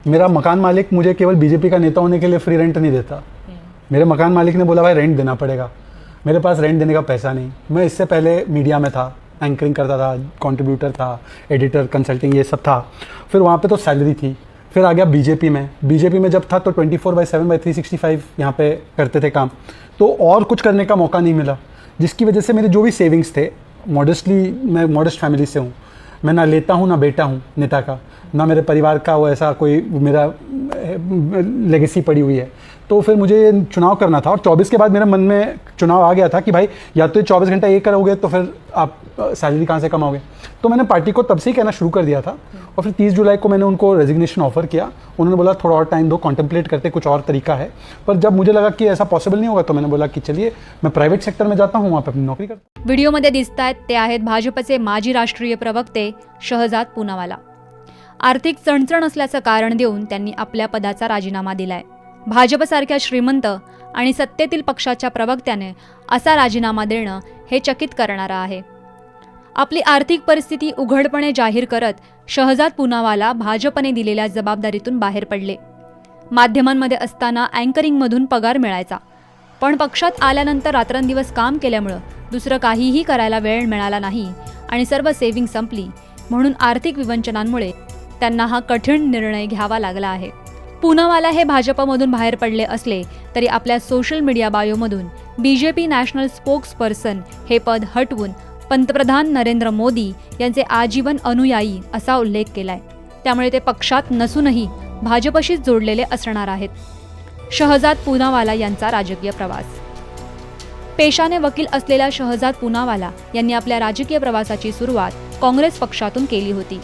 मेरा मकान मालिक मुझे केवल बीजेपी का नेता होने के लिए फ्री रेंट नहीं देता। मेरे मकान मालिक ने बोला भाई रेंट देना पड़ेगा। मेरे पास रेंट देने का पैसा नहीं। मैं इससे पहले मीडिया में था, एंकरिंग करता था, कंट्रीब्यूटर था, एडिटर, कंसल्टिंग, ये सब था। फिर वहाँ पे तो सैलरी थी। फिर आ गया बीजेपी में। बीजेपी में जब था तो 24/7/365 यहाँ पे करते थे काम, तो और कुछ करने का मौका नहीं मिला, जिसकी वजह से मेरे जो भी सेविंग्स थे, मॉडेस्टली, मैं मॉडेस्ट फैमिली से हूँ, मैं ना लेता हूँ ना बेटा हूँ नेता का, ना मेरे परिवार का वो ऐसा कोई मेरा लेगेसी पड़ी हुई है। तो फिर मुझे चुनाव करना था और 24 के बाद मेरे मन में चुनाव आ गया था कि भाई या तो 24 घंटा ये करोगे तो फिर आप सैलरी कहाँ से कमाओगे। तो मैंने पार्टी को तब से ही कहना शुरू कर दिया था और फिर 30 जुलाई को मैंने उनको रेजिग्नेशन ऑफर किया। उन्होंने बोला थोड़ा और टाइम दो, कॉन्टेम्पलेट करते, कुछ और तरीका है। पर जब मुझे लगा कि ऐसा पॉसिबल नहीं होगा तो मैंने बोला कि चलिए मैं प्राइवेट सेक्टर में जाता हूँ, वहाँ पर अपनी नौकरी करता हूँ। व्हिडिओमध्ये दिसतायत ते आहेत भाजपचे माजी राष्ट्रीय प्रवक्ते शहजाद पूनावाला। आर्थिक चणचण असल्याचं कारण देऊन त्यांनी आपल्या पदाचा राजीनामा दिलाय। भाजपसारख्या श्रीमंत आणि सत्तेतील पक्षाच्या प्रवक्त्याने असा राजीनामा देणं हे चकित करणारं आहे। आपली आर्थिक परिस्थिती उघडपणे जाहीर करत शहजाद पूनावाला भाजपने दिलेल्या जबाबदारीतून बाहेर पडले। माध्यमांमध्ये असताना अँकरिंगमधून पगार मिळायचा, पण पक्षात आल्यानंतर रात्रंदिवस काम केल्यामुळे दुसरं काहीही करायला वेळ मिळाला नाही आणि सर्व सेव्हिंग संपली। म्हणून आर्थिक विवंचनांमुळे त्यांना हा कठीण निर्णय घ्यावा लागला आहे। पूनावाला हे भाजपमधून बाहेर पडले असले तरी आपल्या सोशल मीडिया बायोमधून बीजेपी नॅशनल स्पोक्सपर्सन हे पद हटवून पंतप्रधान नरेंद्र मोदी यांचे आजीवन अनुयायी असा उल्लेख केलाय। त्यामुळे ते पक्षात नसूनही भाजपशीच जोडलेले असणार आहेत। शहजाद पूनावाला यांचा राजकीय प्रवास। पेशाने वकील असलेल्या शहजाद पूनावाला यांनी आपल्या राजकीय प्रवासाची सुरुवात काँग्रेस पक्षातून केली होती।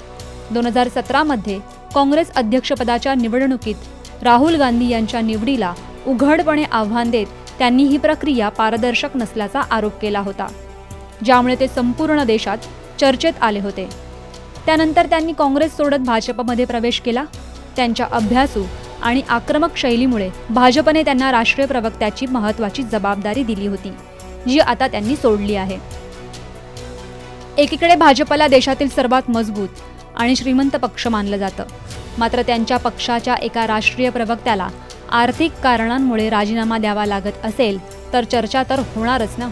2017 मध्ये काँग्रेस अध्यक्षपदाच्या निवडणुकीत राहुल गांधी यांच्या निवडीला उघडपणे आव्हान देत त्यांनी ही प्रक्रिया पारदर्शक नसल्याचा आरोप केला होता, ज्यामुळे ते संपूर्ण देशात चर्चेत आले होते। त्यानंतर त्यांनी काँग्रेस सोडत भाजपमध्ये प्रवेश केला। त्यांच्या अभ्यासू आणि आक्रमक शैलीमुळे भाजपने त्यांना राष्ट्रीय प्रवक्त्याची महत्त्वाची जबाबदारी दिली होती, जी आता त्यांनी सोडली आहे। एकीकडे भाजपला देशातील सर्वात मजबूत आणि श्रीमंत पक्ष मानलं जातं, मात्र त्यांच्या पक्षाच्या एका राष्ट्रीय प्रवक्त्याला आर्थिक कारणांमुळे राजीनामा द्यावा लागत असेल तर चर्चा तर होणारच ना।